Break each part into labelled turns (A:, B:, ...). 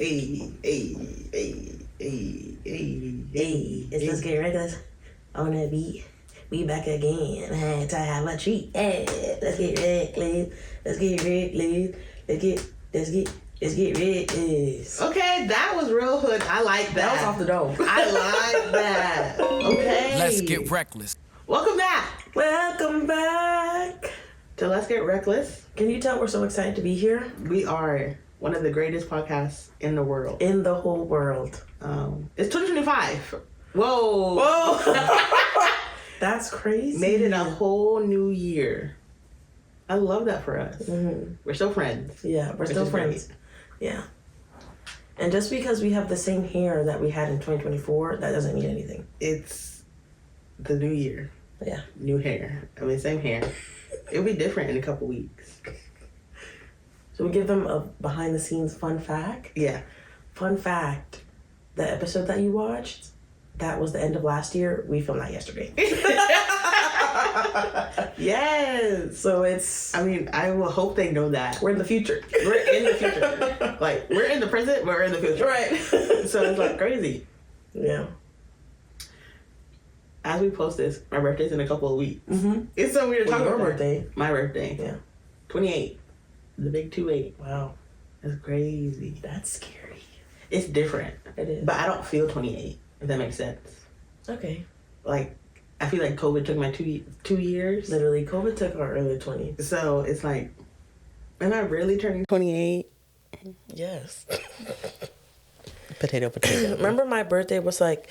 A: Hey.
B: It's Let's Get Reckless on that beat. We back again. Had to have a treat. Hey, let's get reckless. Let's get reckless. Let's get reckless.
A: Okay, that was real hood. I like that.
B: That was off the dome.
A: I like that. Okay.
C: Let's get reckless.
A: Welcome back to Let's Get Reckless.
B: Can you tell we're so excited to be here?
A: We are one of the greatest podcasts in the world.
B: In the whole world.
A: It's 2025. Whoa.
B: That's crazy.
A: Made it a whole new year. I love that for us.
B: Mm-hmm.
A: We're still friends.
B: Yeah, we're still friends. Great. Yeah. And just because we have the same hair that we had in 2024, that doesn't mean anything.
A: It's the new year.
B: Yeah.
A: New hair. I mean, same hair. It'll be different in a couple weeks.
B: So we give them a behind-the-scenes fun fact?
A: Yeah.
B: Fun fact. The episode that you watched, that was the end of last year. We filmed that yesterday.
A: Yes.
B: So it's...
A: I mean, I will hope they know that.
B: We're in the future.
A: We're in the future. Like, we're in the present, but we're in the future.
B: Right.
A: So it's like crazy.
B: Yeah.
A: As we post this, my birthday's in a couple of weeks.
B: Mm-hmm.
A: It's so weird to talk about
B: your birthday.
A: My birthday.
B: Yeah.
A: 28. The big 28.
B: Wow.
A: That's crazy.
B: That's scary.
A: It's different.
B: It is.
A: But I don't feel 28, if that makes sense.
B: Okay.
A: Like, I feel like COVID took my 2 years.
B: Literally, COVID took our early 20s.
A: So it's like, am I really turning 28?
B: Yes.
A: Potato.
B: Remember my birthday was like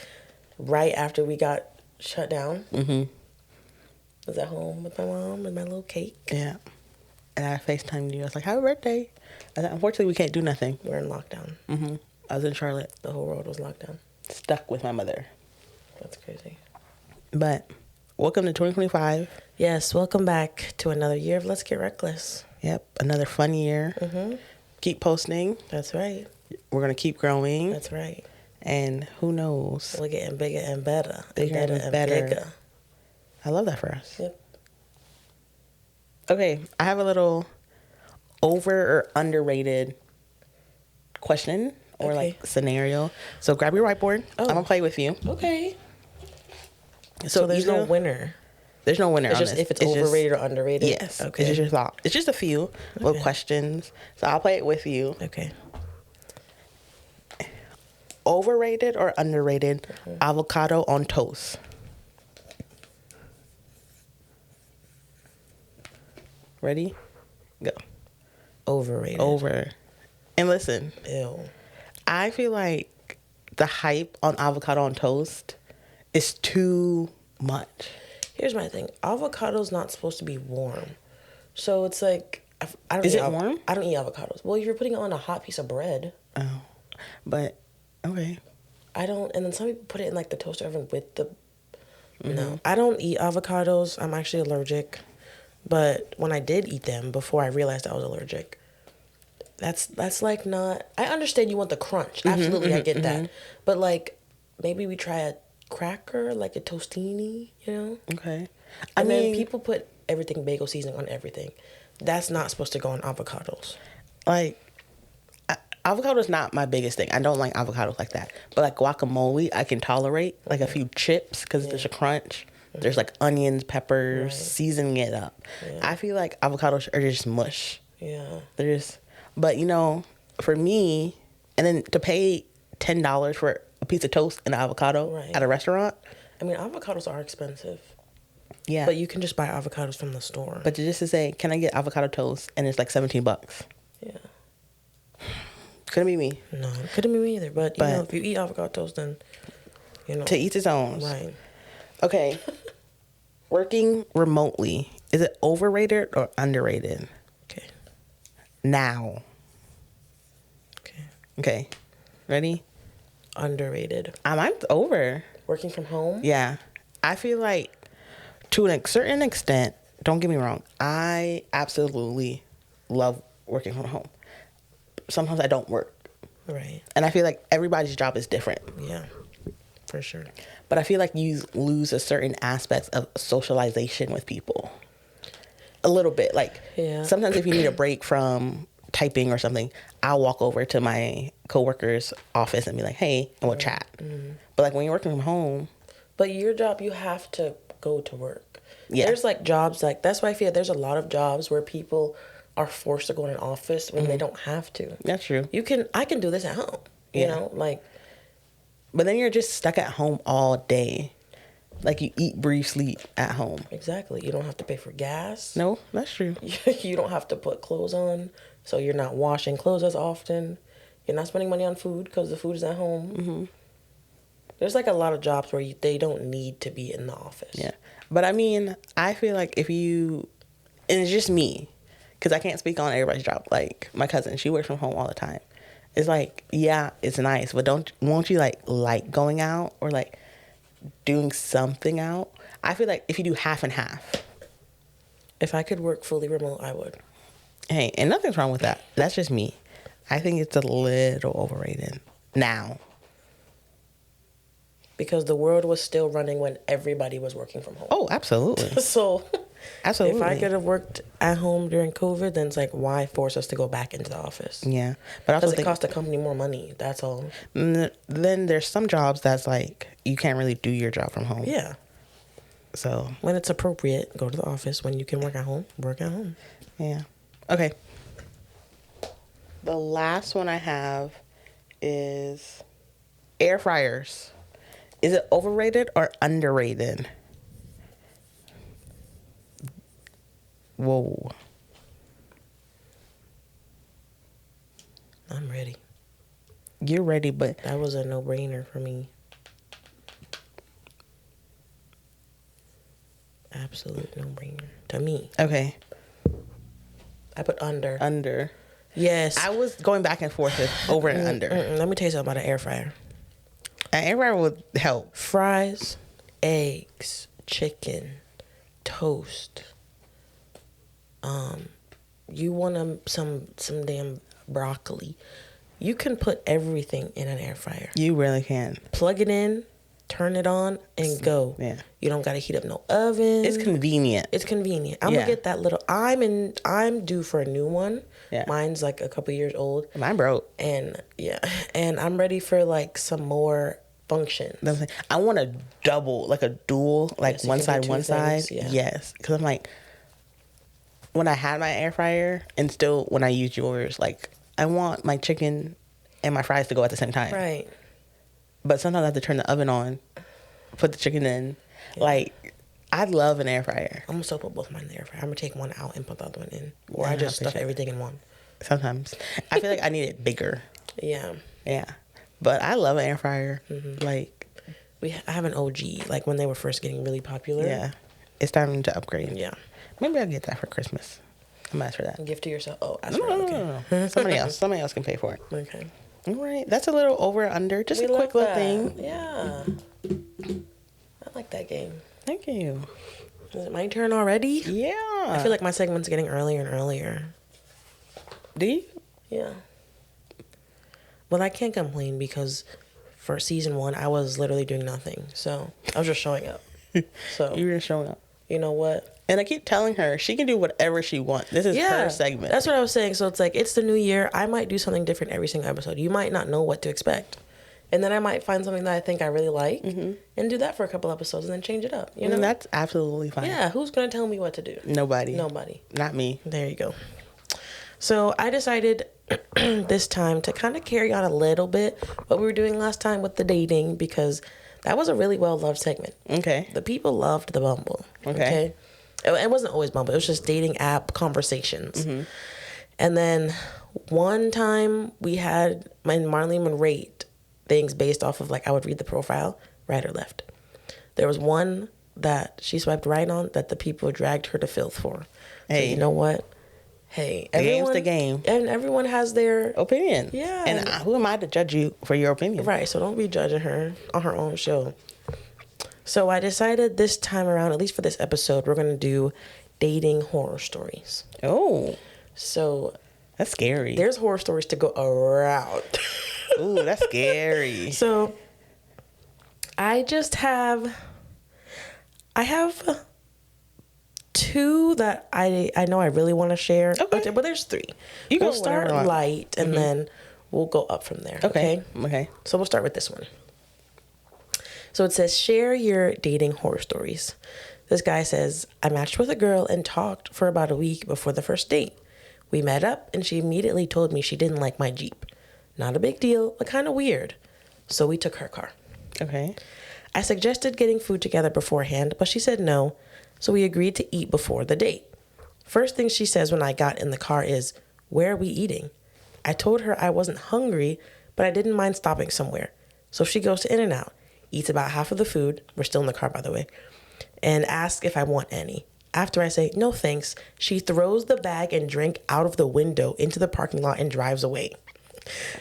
B: right after we got shut down?
A: Mm-hmm.
B: I was at home with my mom with my little cake.
A: Yeah. And I FaceTimed you. I was like, happy birthday. I said, unfortunately, we can't do nothing.
B: We're in lockdown.
A: Mm-hmm. I was in Charlotte.
B: The whole world was locked down.
A: Stuck with my mother.
B: That's crazy.
A: But welcome to 2025.
B: Yes, welcome back to another year of Let's Get Reckless.
A: Yep, another fun year.
B: Mm-hmm.
A: Keep posting.
B: That's right.
A: We're going to keep growing.
B: That's right.
A: And who knows?
B: We're getting bigger and better.
A: Bigger and better. Bigger. I love that for us.
B: Yep.
A: Okay, I have a little over or underrated question or like scenario. So grab your whiteboard.
B: Oh.
A: I'm going to play with you.
B: Okay. So there's no winner.
A: There's no winner.
B: It's just if it's overrated or underrated.
A: Yes.
B: Okay.
A: It's just your thought. It's just a few little questions. So I'll play it with you.
B: Okay.
A: Overrated or underrated avocado on toast? Ready? Go.
B: Overrated.
A: Over. And listen.
B: Ew.
A: I feel like the hype on avocado on toast is too much.
B: Here's my thing. Avocado's not supposed to be warm. So it's like... I don't
A: Is it warm?
B: I don't eat avocados. Well, if you're putting it on a hot piece of bread...
A: Oh. But, okay.
B: I don't... And then some people put it in like the toaster oven with the... Mm-hmm. No. I don't eat avocados. I'm actually allergic. But when I did eat them, before I realized I was allergic... That's like not... I understand you want the crunch. Absolutely, I get that. But like, maybe we try a cracker, like a tostini, you know?
A: Okay.
B: And then people put everything bagel seasoning on everything. That's not supposed to go on avocados.
A: Like, avocado is not my biggest thing. I don't like avocados like that. But like guacamole, I can tolerate. Like a few chips because there's a crunch. Mm-hmm. There's like onions, peppers, seasoning it up. Yeah. I feel like avocados are just mush.
B: Yeah.
A: They're just... But, you know, for me, and then to pay $10 for a piece of toast and an avocado at a restaurant.
B: I mean, avocados are expensive.
A: Yeah.
B: But you can just buy avocados from the store.
A: But just to say, can I get avocado toast? And it's like $17.
B: Yeah.
A: Couldn't be me.
B: No, it couldn't be me either. But, you know, if you eat avocado toast, then, you know.
A: To each his own.
B: Right.
A: Okay. Working remotely. Is it overrated or underrated?
B: Okay.
A: Now. Okay. Ready?
B: Underrated.
A: Mine's over.
B: Working from home?
A: Yeah. I feel like to a certain extent, don't get me wrong, I absolutely love working from home. Sometimes I don't work.
B: Right.
A: And I feel like everybody's job is different.
B: Yeah. For sure.
A: But I feel like you lose a certain aspects of socialization with people. A little bit. Like, sometimes if you need a break from typing or something, I'll walk over to my coworker's office and be like, hey, and we'll chat. But like when you're working from home.
B: But your job, you have to go to work.
A: Yeah.
B: There's like jobs like, that's why I feel there's a lot of jobs where people are forced to go in an office when they don't have to.
A: That's true.
B: I can do this at home, you know, like.
A: But then you're just stuck at home all day. Like you eat, breathe, sleep at home.
B: Exactly. You don't have to pay for gas.
A: No, that's true.
B: You don't have to put clothes on, so you're not washing clothes as often. You're not spending money on food because the food is at home. There's like a lot of jobs where they don't need to be in the office.
A: Yeah. But I mean, I feel like if you, and it's just me, because I can't speak on everybody's job. Like my cousin, she works from home all the time. It's like, yeah, it's nice, but won't you like going out or like doing something out? I feel like if you do half and half.
B: If I could work fully remote, I would.
A: Hey, and nothing's wrong with that. That's just me. I think it's a little overrated now.
B: Because the world was still running when everybody was working from home.
A: Oh, absolutely.
B: So
A: Absolutely.
B: if I could have worked at home during COVID, then it's like, why force us to go back into the office?
A: Yeah. But also
B: Because it cost the company more money. That's all.
A: then there's some jobs that's like, you can't really do your job from home.
B: Yeah.
A: So.
B: When it's appropriate, go to the office. When you can work at home, work at home.
A: Yeah. Okay. The last one I have is air fryers. Is it overrated or underrated? Whoa.
B: I'm ready.
A: You're ready, but
B: That was a no-brainer for me. Absolute no-brainer. To me.
A: okay.
B: I put under.
A: Under.
B: Yes.
A: I was going back and forth with over and under.
B: Let me tell you something about an air fryer.
A: An air fryer would help.
B: Fries, eggs, chicken, toast. You want some damn broccoli. You can put everything in an air fryer.
A: You really can.
B: Plug it in, turn it on, and go.
A: Yeah.
B: You don't got to heat up no oven.
A: It's convenient.
B: It's convenient. I'm
A: Yeah.
B: gonna get that little. I'm due for a new one.
A: Yeah.
B: Mine's like a couple years old.
A: Mine broke.
B: And yeah, and I'm ready for like some more functions.
A: I want a double, like a dual, like
B: Yes, you
A: one
B: can do
A: side,
B: two
A: one side.
B: things, yeah.
A: Yes. Because I'm like, when I had my air fryer and still when I used yours, like, I want my chicken and my fries to go at the same time.
B: Right.
A: But sometimes I have to turn the oven on, put the chicken in.
B: Yeah.
A: Like, I love an air fryer.
B: I'm gonna still put both mine in the air fryer. I'm gonna take one out and put the other one in. Or
A: Yeah,
B: I
A: I
B: just stuff
A: appreciate
B: everything in one.
A: Sometimes. I feel like I need it bigger.
B: Yeah.
A: Yeah. But I love an air fryer.
B: Mm-hmm.
A: Like,
B: I have an OG, like when they were first getting really popular.
A: yeah. It's time to upgrade.
B: Yeah.
A: Maybe I'll get that for Christmas. I'm gonna ask for that.
B: Gift to yourself. Oh, ask
A: No,
B: for it.
A: no,
B: Okay.
A: no, no. Somebody else can pay for it.
B: Okay.
A: All right. That's a little over or under. Just
B: We
A: a quick
B: love
A: little
B: that.
A: thing.
B: Yeah. I like that game.
A: Thank you.
B: Is it my turn already?
A: Yeah.
B: I feel like my segment's getting earlier and earlier.
A: Do you?
B: Yeah. Well, I can't complain because for season 1, I was literally doing nothing. So I was just showing up. So
A: You were showing up.
B: you know what?
A: And I keep telling her she can do whatever she wants. This is her segment.
B: That's what I was saying. So it's like, it's the new year. I might do something different every single episode. You might not know what to expect. And then I might find something that I think I really like and do that for a couple episodes and then change it up. You know?
A: And that's absolutely fine.
B: Yeah. Who's going to tell me what to do?
A: Nobody.
B: Nobody.
A: Not me.
B: There you go. So I decided this time to kind of carry on a little bit what we were doing last time with the dating, because that was a really well-loved segment.
A: Okay.
B: The people loved the Bumble.
A: Okay.
B: It wasn't always Bumble. It was just dating app conversations. And then one time we had, Marlene would rate things based off of, like, I would read the profile, right or left. There was one that she swiped right on that the people dragged her to filth for.
A: Hey.
B: So you know what? Hey,
A: The game's the game.
B: And everyone has their
A: Opinion.
B: Yeah.
A: And who am I to judge you for your opinion?
B: right. So don't be judging her on her own show. So I decided this time around, at least for this episode, we're gonna do dating horror stories.
A: Oh,
B: So
A: that's scary.
B: there's horror stories to go around.
A: Ooh, that's scary.
B: So I have two that I know I really want to share.
A: Okay.
B: But there's three.
A: You
B: We'll
A: go
B: start
A: wherever you want.
B: light and then we'll go up from there.
A: Okay.
B: So we'll start with this one. So it says, share your dating horror stories. This guy says, I matched with a girl and talked for about a week before the first date. We met up and she immediately told me she didn't like my Jeep. Not a big deal, but kind of weird. So we took her car.
A: Okay.
B: I suggested getting food together beforehand, but she said no. So we agreed to eat before the date. First thing she says when I got in the car is, where are we eating? I told her I wasn't hungry, but I didn't mind stopping somewhere. So she goes to In-N-Out, eats about half of the food, we're still in the car by the way, and asks if I want any. After I say, no thanks, she throws the bag and drink out of the window into the parking lot and drives away.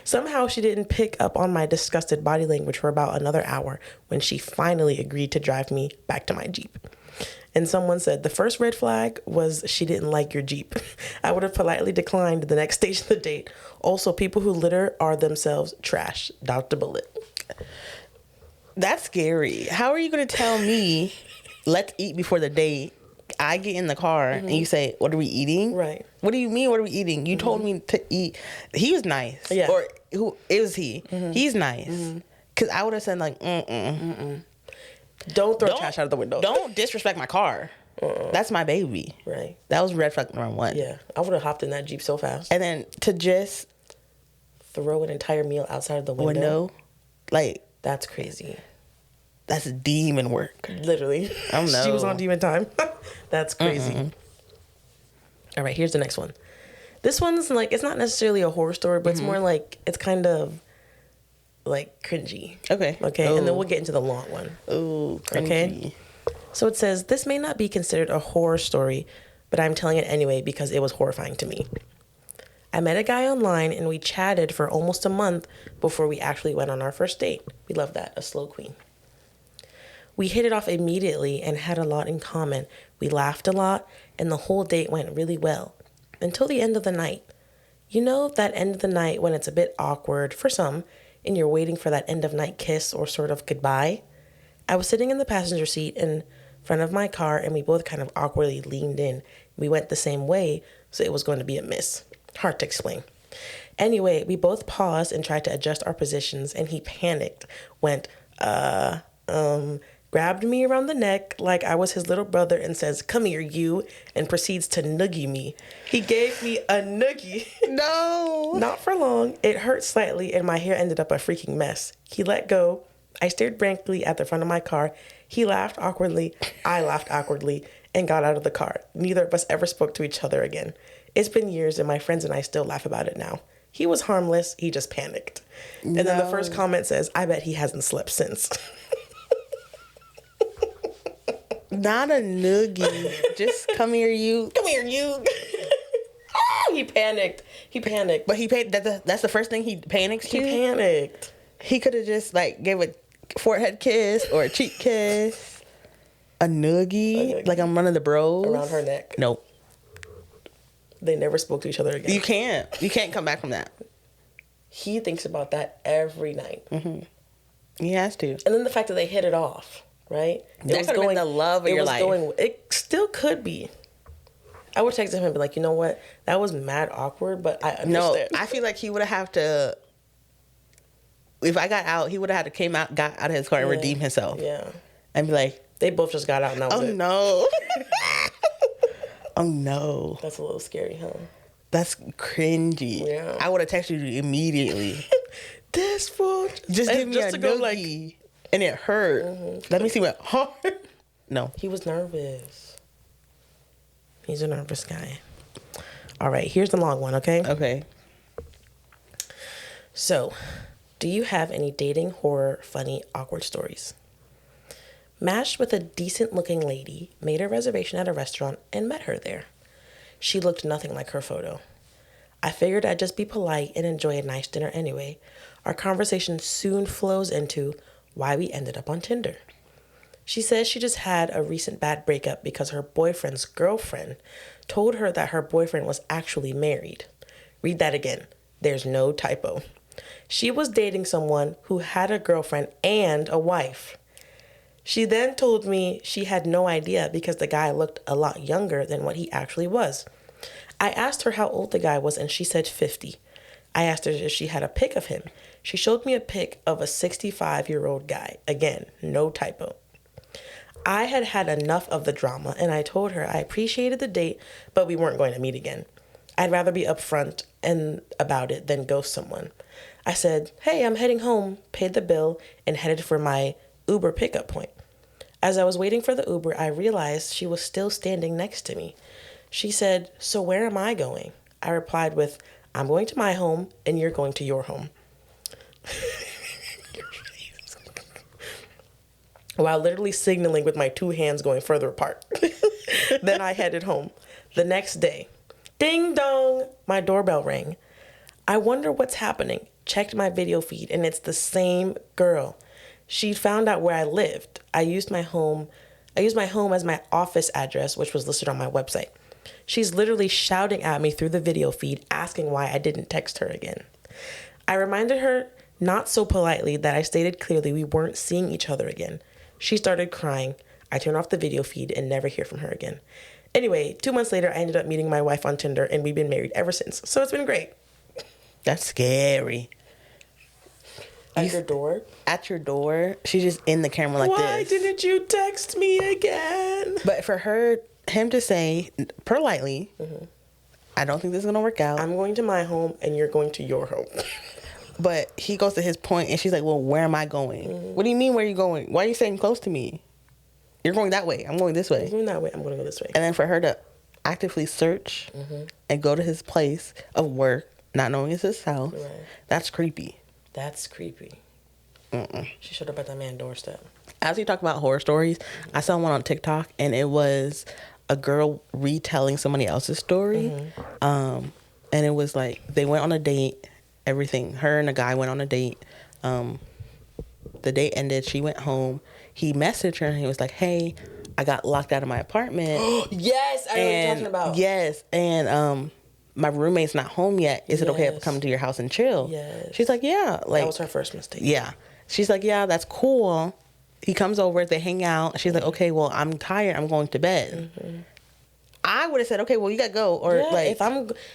B: Somehow she didn't pick up on my disgusted body language for about another hour when she finally agreed to drive me back to my Jeep. And someone said, the first red flag was she didn't like your Jeep. I would have politely declined the next stage of the date. Also, people who litter are themselves trash. Dodged a bullet.
A: That's scary. How are you going to tell me, let's eat before the date? I get in the car and you say, what are we eating?
B: Right.
A: What do you mean, what are we eating? You told me to eat. He was nice.
B: Yeah.
A: Or who is he? He's nice. Because I would have said like,
B: Don't throw trash out of the window.
A: Don't disrespect my car. That's my baby.
B: Right.
A: That was red flag number one.
B: Yeah. I would have hopped in that Jeep so fast.
A: And then to just
B: Throw an entire meal outside of the window.
A: Like,
B: That's crazy.
A: that's demon work.
B: Literally.
A: Oh, no.
B: She was on demon time. That's crazy. All right, here's the next one. This one's like, it's not necessarily a horror story, but it's more like, it's kind of like cringy.
A: Okay.
B: Okay, and then we'll get into the long one.
A: Ooh, cringy.
B: Okay. So it says, this may not be considered a horror story, but I'm telling it anyway because it was horrifying to me. I met a guy online and we chatted for almost a month before we actually went on our first date. We love that, a slow queen. We hit it off immediately and had a lot in common. We laughed a lot and the whole date went really well. Until the end of the night. You know that end of the night when it's a bit awkward for some and you're waiting for that end of night kiss or sort of goodbye? I was sitting in the passenger seat in front of my car and we both kind of awkwardly leaned in. We went the same way, so it was going to be a miss. Hard to explain. Anyway, we both paused and tried to adjust our positions and he panicked, went, grabbed me around the neck like I was his little brother and says, come here, you, and proceeds to noogie me. He gave me a noogie.
A: No.
B: Not for long. It hurt slightly and my hair ended up a freaking mess. He let go. I stared blankly at the front of my car. He laughed awkwardly. I laughed awkwardly and got out of the car. Neither of us ever spoke to each other again. It's been years and my friends and I still laugh about it now. He was harmless. He just panicked. And then the first comment says, I bet he hasn't slept since.
A: Not a noogie. Just come here, you.
B: Come here, you. He panicked.
A: But he paid. That's the first thing he panics to.
B: He panicked.
A: He could have just like gave a forehead kiss or a cheek kiss. A noogie. Like I'm one of the bros.
B: Around her neck.
A: Nope.
B: They never spoke to each other again.
A: You can't come back from that.
B: He thinks about that every night.
A: He has to.
B: And then the fact that they hit it off, right?
A: That could have been the love of your life.
B: It still could be. I would text him and be like, you know what? That was mad awkward, but I understand.
A: No, I feel like he would have to. If I got out, he would have had to got out of his car and redeem himself.
B: Yeah.
A: And be like,
B: they both just got out and that was it.
A: No. Oh no.
B: That's a little scary, huh?
A: That's cringy.
B: Yeah.
A: I would have texted you immediately.
B: This fool.
A: Just give me a noogie. And it hurt. Let me see what hard. No.
B: He was nervous. He's a nervous guy. All right, here's the long one, okay?
A: Okay.
B: So, do you have any dating, horror, funny, awkward stories? Matched with a decent-looking lady, made a reservation at a restaurant, and met her there. She looked nothing like her photo. I figured I'd just be polite and enjoy a nice dinner anyway. Our conversation soon flows into why we ended up on Tinder. She says she just had a recent bad breakup because her boyfriend's girlfriend told her that her boyfriend was actually married. Read that again. There's no typo. She was dating someone who had a girlfriend and a wife. She then told me she had no idea because the guy looked a lot younger than what he actually was. I asked her how old the guy was, and she said 50. I asked her if she had a pic of him. She showed me a pic of a 65-year-old guy. Again, no typo. I had had enough of the drama, and I told her I appreciated the date, but we weren't going to meet again. I'd rather be upfront and about it than ghost someone. I said, hey, I'm heading home, paid the bill, and headed for my Uber pickup point. As I was waiting for the Uber, I realized she was still standing next to me. She said, so where am I going? I replied with, I'm going to my home, and you're going to your home. While literally signaling with my two hands going further apart. Then I headed home. The next day, ding dong, my doorbell rang. I wonder what's happening. Checked my video feed, and it's the same girl. She found out where I lived. I used my home as my office address, which was listed on my website. She's literally shouting at me through the video feed, asking why I didn't text her again. I reminded her, not so politely, that I stated clearly we weren't seeing each other again. She started crying. I turned off the video feed and never hear from her again. Anyway, 2 months later, I ended up meeting my wife on Tinder, and we've been married ever since. So it's been great.
A: That's scary.
B: At your door?
A: At your door. She's just in the camera like this.
B: Why didn't you text me again?
A: But for him to say politely, I don't think this is going to work out.
B: I'm going to my home and you're going to your home.
A: But he goes to his point and she's like, well, where am I going? What do you mean, where are you going? Why are you staying close to me? You're going that way. I'm going this way.
B: You're going that way. I'm going to go this way.
A: And then for her to actively search and go to his place of work, not knowing it's his house, that's creepy.
B: That's creepy. She showed up at that man's doorstep.
A: As we talk about horror stories, I saw one on TikTok, and it was a girl retelling somebody else's story. And it was like they went on a date, everything. Her and a guy went on a date. The date ended. She went home. He messaged her, and he was like, hey, I got locked out of my apartment.
B: Yes, I know what you're talking about.
A: Yes, and my roommate's not home yet. Is it okay if I come to your house and chill?
B: Yes.
A: She's like, yeah. Like,
B: that was her first mistake.
A: Yeah. She's like, yeah, that's cool. He comes over, they hang out. She's like, okay, well, I'm tired. I'm going to bed. I would have said, okay, well, you got to go. Or like,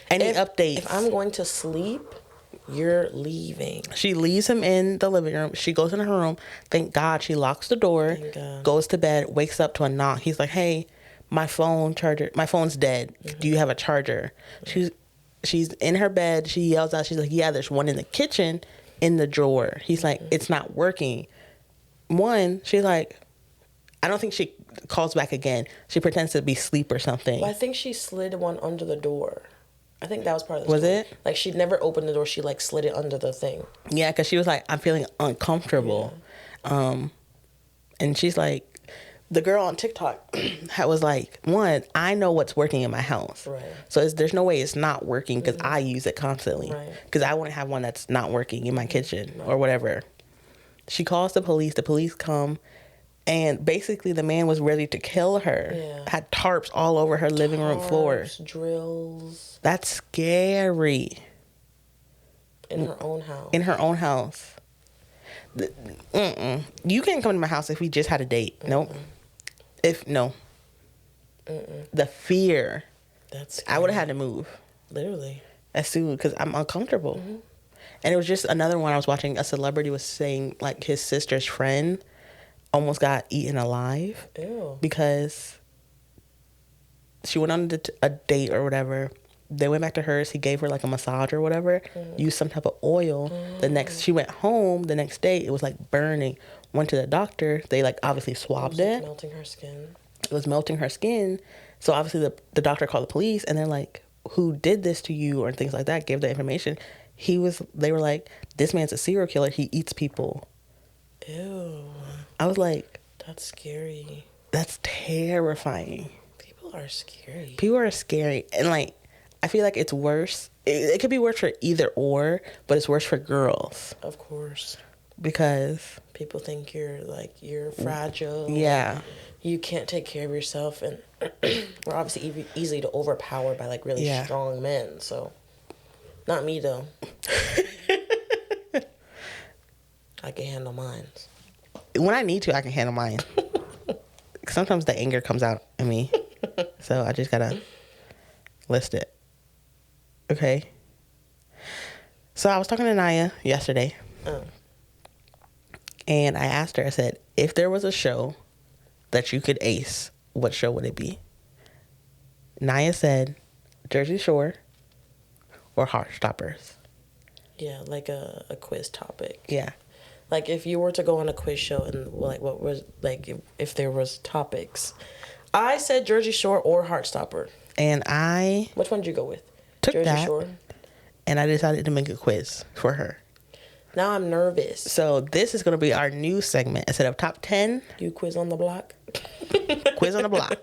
A: any updates.
B: If I'm going to sleep, you're leaving.
A: She leaves him in the living room. She goes in her room. Thank God she locks the door, goes to bed, wakes up to a knock. He's like, hey, my phone's dead. Do you have a charger? She's in her bed. She yells out. She's like, yeah, there's one in the kitchen in the drawer. He's like, it's not working. She's like, I don't think she calls back again. She pretends to be asleep or something.
B: Well, I think she slid one under the door. I think that was part of the
A: story.
B: Was it? Like, she never opened the door. She, like, slid it under the thing.
A: Yeah, because she was like, I'm feeling uncomfortable. Yeah. And she's like, the girl on TikTok was like, I know what's working in my house. Right. So there's no way it's not working because I use it constantly. Because I wouldn't have one that's not working in my kitchen or whatever. She calls the police. The police come. And basically the man was ready to kill her. Yeah. Had tarps all over her living room floor.
B: Drills.
A: That's scary.
B: In her own house.
A: In her own house. You can't come to my house if we just had a date. Nope. The fear. That's scary. I would have had to move.
B: Literally.
A: As soon because I'm uncomfortable. And it was just another one I was watching. A celebrity was saying like his sister's friend almost got eaten alive.
B: Ew.
A: Because she went on a date or whatever. They went back to hers. He gave her like a massage or whatever. Used some type of oil. She went home the next day. It was like burning. Went to the doctor. They like obviously swabbed it.
B: Melting her skin.
A: It was melting her skin. So obviously the doctor called the police and they're like, who did this to you or things like that, gave the information. They were like, this man's a serial killer. He eats people.
B: Ew.
A: I was like,
B: that's scary.
A: That's terrifying.
B: People are scary.
A: People are scary. And like, I feel like it's worse. It could be worse for either or, but it's worse for girls.
B: Of course.
A: Because
B: people think you're fragile.
A: Yeah.
B: You can't take care of yourself, and we're obviously easy to overpower by like really strong men. So, not me though. I can handle mine.
A: When I need to, I can handle mine. sometimes the anger comes out in me. So I just gotta list it. Okay. So I was talking to Nyaa yesterday.
B: Oh.
A: And I asked her, I said, if there was a show that you could ace, what show would it be? Nyaa said Jersey Shore or Heartstoppers.
B: Yeah, like a quiz topic.
A: Yeah.
B: Like if you were to go on a quiz show and like what was like if there was topics. I said Jersey Shore or Heartstopper.
A: And I
B: Which one did you go with?
A: took
B: Jersey
A: that
B: Shore.
A: and I decided to make a quiz for her.
B: Now I'm nervous.
A: So this is going to be our new segment. Instead of top 10,
B: You quiz on the block.
A: quiz on the block.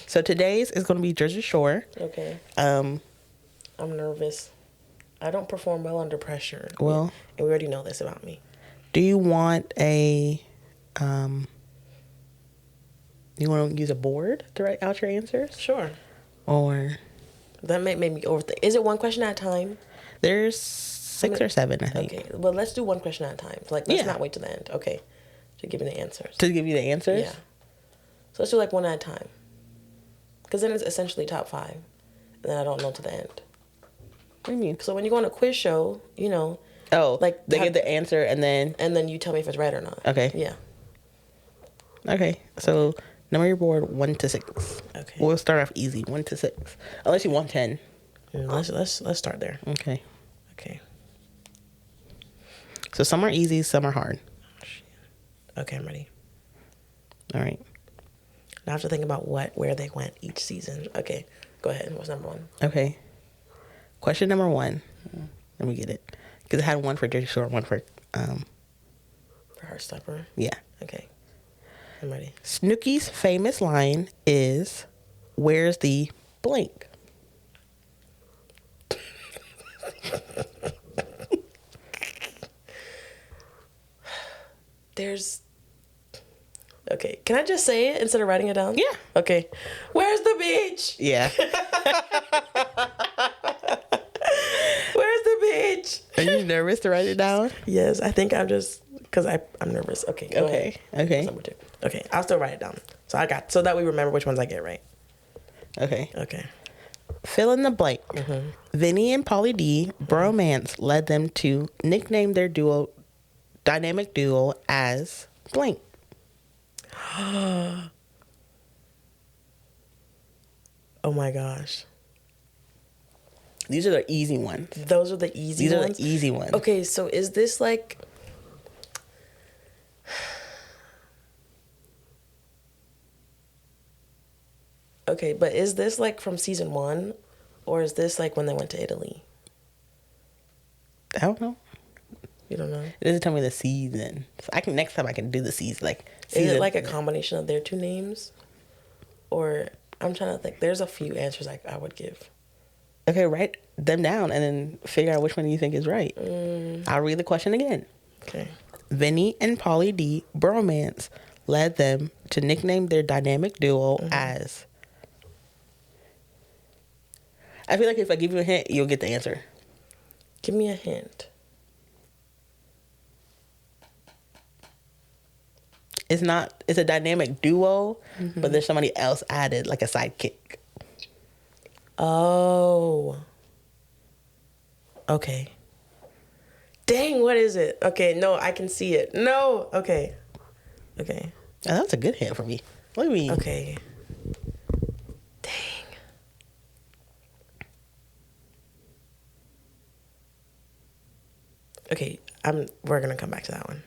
A: So today's is going to be Jersey Shore.
B: Okay.
A: Um,
B: I'm nervous. I don't perform well under pressure.
A: Well,
B: and we already know this about me.
A: do you want you want to use a board to write out your answers?
B: Sure.
A: Or
B: That made me overthink. Is it one question at a time?
A: there's 6 or 7, I think.
B: Okay. Well, let's do one question at a time. Like, let's
A: Yeah.
B: not wait till the end. Okay. To give me the answers.
A: To give you the answers?
B: Yeah. So let's do like one at a time. Because then it's essentially top 5. And then I don't know to the end.
A: What do you mean?
B: So when you go on a quiz show, you know,
A: Oh,
B: like
A: they give the answer and then...
B: and then you tell me if it's right or not.
A: Okay.
B: Yeah.
A: Okay. So, number your board, 1 to 6.
B: Okay.
A: We'll start off easy, 1 to 6. Unless you want 10.
B: Let's start there.
A: Okay.
B: Okay.
A: So, some are easy, some are hard.
B: Okay, I'm ready.
A: All right.
B: Now I have to think about where they went each season. Okay. Go ahead. What's number 1?
A: Okay. Question number 1. Let me get it. Because I had one for Jersey Shore, one for...
B: For Heartstopper?
A: Yeah.
B: Okay. I'm ready.
A: Snooki's famous line is, "Where's the blank?"
B: There's... Okay. Can I just say it instead of writing it down?
A: Yeah.
B: Okay. Where's the beach?
A: Yeah.
B: Where's the beach?
A: Are you nervous to write it down?
B: Yes, I think I'm just... Because I'm nervous. Okay, go ahead.
A: Okay.
B: Number 2. Okay, I'll still write it down. So that we remember which ones I get right.
A: Okay.
B: Okay.
A: Fill in the blank.
B: Mm-hmm.
A: Vinny and Pauly D bromance led them to nickname their dynamic duo as blank.
B: Oh my gosh.
A: These are the easy ones.
B: Those are the easy
A: These
B: ones?
A: are the easy ones.
B: Okay, so is this like... Okay, but is this like from season 1? Or is this like when they went to Italy?
A: I don't know.
B: You don't know?
A: It doesn't tell me the season. So next time I can do the season.
B: Is it like a combination of their 2 names? Or I'm trying to think. There's a few answers I would give.
A: Okay, write them down and then figure out which one you think is right. I'll read the question again.
B: Okay.
A: Vinny and Pauly D bromance led them to nickname their dynamic duo as... I feel like if I give you a hint, you'll get the answer.
B: Give me a hint.
A: It's a dynamic duo, but there's somebody else added, like a sidekick.
B: Oh. Okay. Dang, what is it? Okay, no, I can see it. No. Okay. Okay.
A: Oh, that's a good hint for me. What do you mean?
B: Okay. Dang. Okay, we're gonna come back to that one.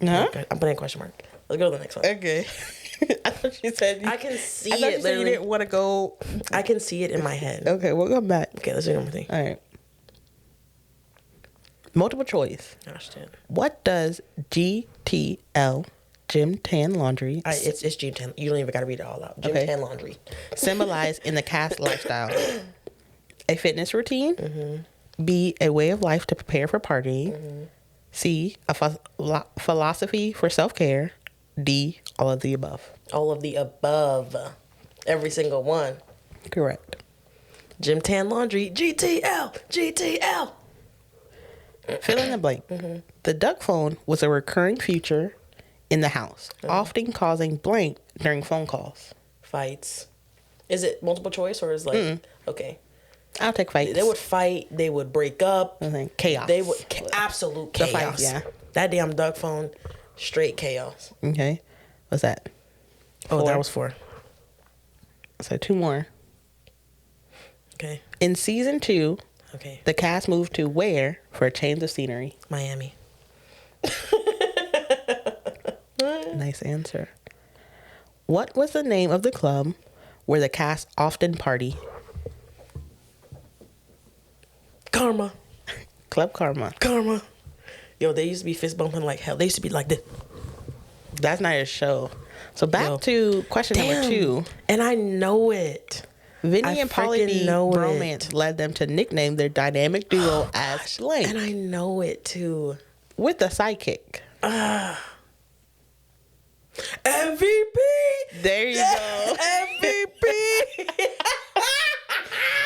A: Huh?
B: I'm putting a question mark. Let's go to the next one.
A: Okay. I thought you said...
B: I can see
A: I thought
B: it
A: you said you
B: literally.
A: didn't want to go...
B: I can see it in my head.
A: Okay, we'll come back.
B: Okay, let's do number 3.
A: All right. Multiple choice.
B: Gosh, damn.
A: What does GTL, Gym Tan Laundry,
B: It's Gym Tan. You don't even gotta read it all out. Gym
A: Okay.
B: Tan Laundry.
A: symbolize in the cast lifestyle? A fitness routine. B, a way of life to prepare for partying. C, a philosophy for self-care. D, all of the above.
B: All of the above. Every single one.
A: Correct.
B: Gym Tan Laundry. GTL. GTL.
A: Fill in the blank. The duck phone was a recurring feature in the house, often causing blank during phone calls.
B: Fights. Is it multiple choice or is like okay?
A: I'll take fights.
B: They would fight. They would break up.
A: Chaos.
B: They would absolute chaos.
A: Fight, yeah.
B: That damn duck phone, straight chaos.
A: Okay. What's that?
B: Oh, that was 4.
A: So 2 more.
B: Okay.
A: In season 2,
B: Okay.
A: the cast moved to where for a change of scenery?
B: Miami.
A: Nice answer. What was the name of the club where the cast often party?
B: Karma.
A: Club Karma.
B: Karma. Yo, they used to be fist bumping like hell. They used to be like this.
A: That's not your show. So back to question number 2.
B: And I know it.
A: Vinny and Pauly D bromance led them to nickname their dynamic duo as Blank.
B: And I know it too.
A: With a sidekick.
B: MVP.
A: There you go.
B: MVP.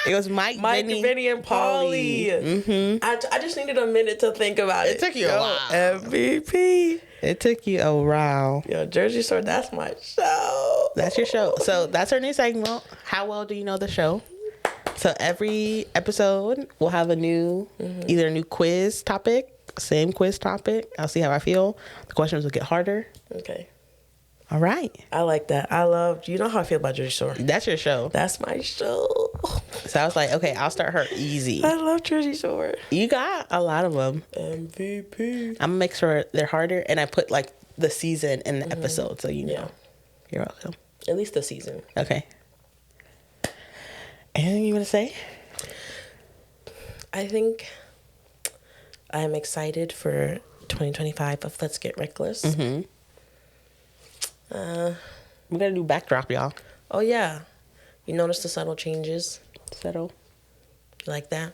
A: It was Mike,
B: Vinny, and Pauly.
A: Mm-hmm.
B: I just needed a minute to think about it.
A: It took you a while.
B: MVP.
A: It took you a while.
B: Yo, Jersey Shore, that's my show.
A: That's your show. So that's our new segment. How well do you know the show? So every episode we'll have a new, either a new quiz topic, same quiz topic. I'll see how I feel. The questions will get harder.
B: Okay.
A: All right.
B: I like that. You know how I feel about Jersey Shore.
A: That's your show.
B: That's my show.
A: So I was like, okay, I'll start her easy.
B: I love Jersey Shore.
A: You got a lot of them.
B: MVP.
A: I'm going to make sure they're harder. And I put like the season in the episode. So you know.
B: Yeah.
A: You're welcome.
B: At least the season.
A: Okay. Anything you want to say?
B: I think I'm excited for 2025 of Let's Get Reckless.
A: Mm-hmm. We're going to do backdrop, y'all.
B: Oh, yeah. You notice the subtle changes?
A: Settle.
B: You like that?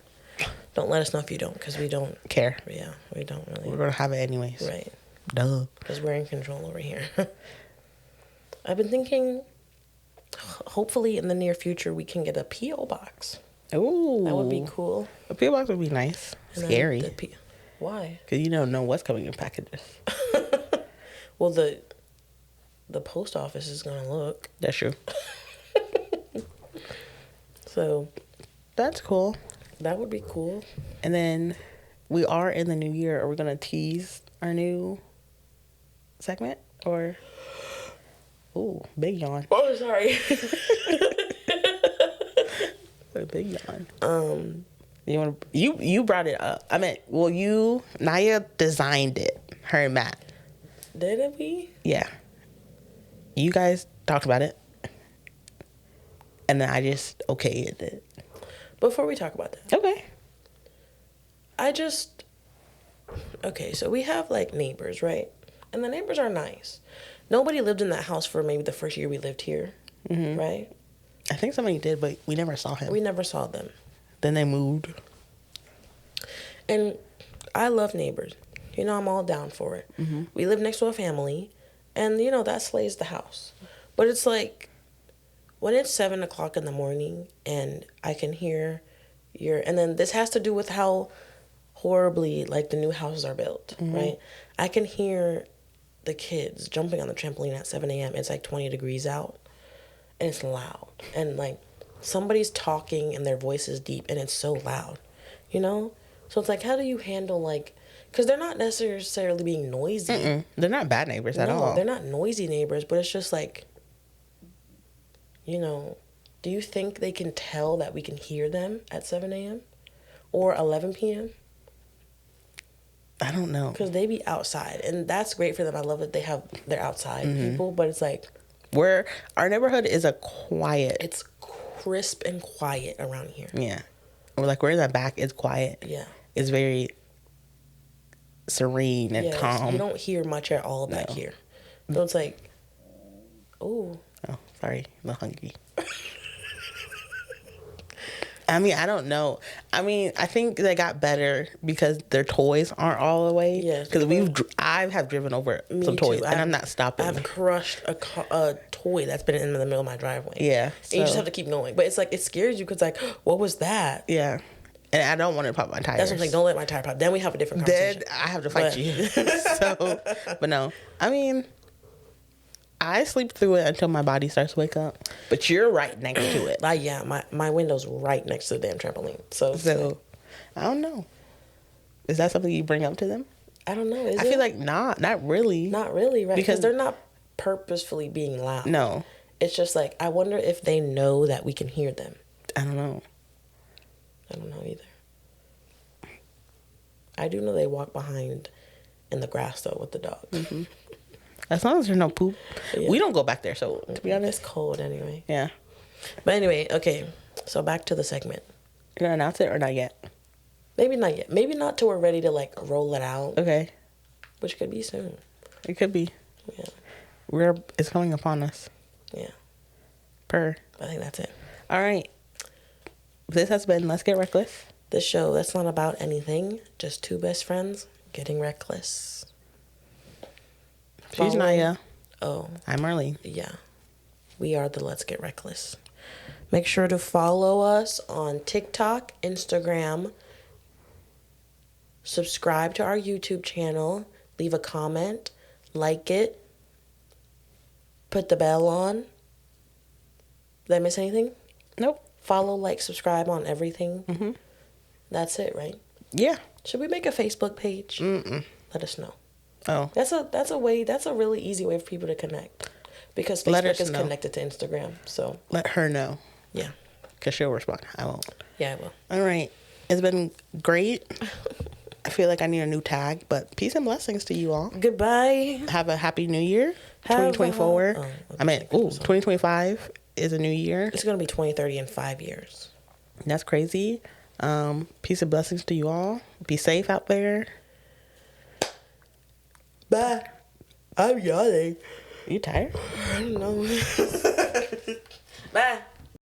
B: Don't let us know if you don't, because we don't
A: care.
B: Yeah, we don't really.
A: We're going to have it anyways.
B: Right.
A: Duh.
B: Because we're in control over here. I've been thinking, hopefully in the near future, we can get a P.O. box.
A: Ooh.
B: That would be cool.
A: A P.O. box would be nice.
B: And
A: scary.
B: Why?
A: Because you don't know what's coming in packages.
B: Well, the post office is going to look.
A: That's true.
B: So.
A: That's cool.
B: That would be cool.
A: And then we are in the new year. Are we going to tease our new segment? Or... Ooh, big yawn.
B: Oh, sorry.
A: A big yawn. You brought it up. I mean, Nyaa designed it. Her and Matt.
B: Did we?
A: Yeah. You guys talked about it. And then I just okayed it.
B: Before we talk about that.
A: Okay.
B: Okay, so we have like neighbors, right? And the neighbors are nice. Nobody lived in that house for maybe the first year we lived here, right?
A: I think somebody did, but we never saw him.
B: We never saw them.
A: Then they moved.
B: And I love neighbors. You know, I'm all down for it. Mm-hmm. We live next to a family, and, you know, that slays the house. But it's like, when it's 7 o'clock in the morning, and I can hear and then this has to do with how horribly, like, the new houses are built, right? I can hear the kids jumping on the trampoline at 7 a.m. It's like 20 degrees out, and it's loud. And, like, somebody's talking, and their voice is deep, and it's so loud, you know? So it's like, how do you handle, like... Because they're not necessarily being noisy.
A: Mm-mm. They're not bad neighbors at all.
B: No, they're not noisy neighbors, but it's just like... You know, do you think they can tell that we can hear them at 7 a.m. or 11 p.m.?
A: I don't know.
B: Because they be outside, and that's great for them. I love that they're outside people, but it's like...
A: Our neighborhood is a quiet...
B: It's crisp and quiet around here.
A: Yeah. We're in the back, it's quiet.
B: Yeah.
A: It's very serene and calm.
B: You don't hear much at all back here. So it's like, oh...
A: Oh, sorry. I'm not hungry. I mean, I don't know. I mean, I think they got better because their toys aren't all the way.
B: Yes.
A: Because I have driven over some toys, and I'm not stopping.
B: I've crushed a toy that's been in the middle of my driveway.
A: Yeah.
B: And you just have to keep going. But it's like, it scares you because, like, what was that?
A: Yeah. And I don't want to pop my tires.
B: That's what I'm saying. Don't let my tire pop. Then we have a different conversation.
A: Then I have to fight you. So, but no. I mean... I sleep through it until my body starts to wake up. But you're right next to it.
B: Like, yeah, my window's right next to the damn trampoline. So
A: I don't know. Is that something you bring up to them?
B: I don't know.
A: I feel like not really.
B: Not really, right?
A: Because
B: Because they're not purposefully being loud.
A: No.
B: It's just like, I wonder if they know that we can hear them.
A: I don't know.
B: I don't know either. I do know they walk behind in the grass, though, with the dog.
A: Mm-hmm. As long as there's no poop. Yeah. We don't go back there, so to be honest.
B: It's cold anyway.
A: Yeah.
B: But anyway, okay. So back to the segment.
A: You're going to announce it or not yet?
B: Maybe not yet. Maybe not till we're ready to, like, roll it out.
A: Okay.
B: Which could be soon.
A: It could be.
B: Yeah.
A: It's coming upon us.
B: Yeah.
A: I
B: think that's it.
A: All right. This has been Let's Get Reckless.
B: This show that's not about anything. Just two best friends getting reckless.
A: She's Nyaa.
B: Oh.
A: I'm Marlene.
B: Yeah. We are the Let's Get Reckless. Make sure to follow us on TikTok, Instagram. Subscribe to our YouTube channel. Leave a comment. Like it. Put the bell on. Did I miss anything?
A: Nope.
B: Follow, like, subscribe on everything.
A: Mm-hmm.
B: That's it, right?
A: Yeah.
B: Should we make a Facebook page?
A: Mm-mm.
B: Let us know.
A: Oh.
B: That's a really easy way for people to connect. Because Facebook is connected to Instagram. So
A: let her know.
B: Yeah.
A: Because she'll respond. I won't.
B: Yeah, I will.
A: All right. It's been great. I feel like I need a new tag, but peace and blessings to you all.
B: Goodbye.
A: Have a happy new year. 2024. 2025 is a new year.
B: It's going to be 2030 in 5 years.
A: That's crazy. Peace and blessings to you all. Be safe out there.
B: Bye. I'm yawning.
A: You tired?
B: I don't know. Bye.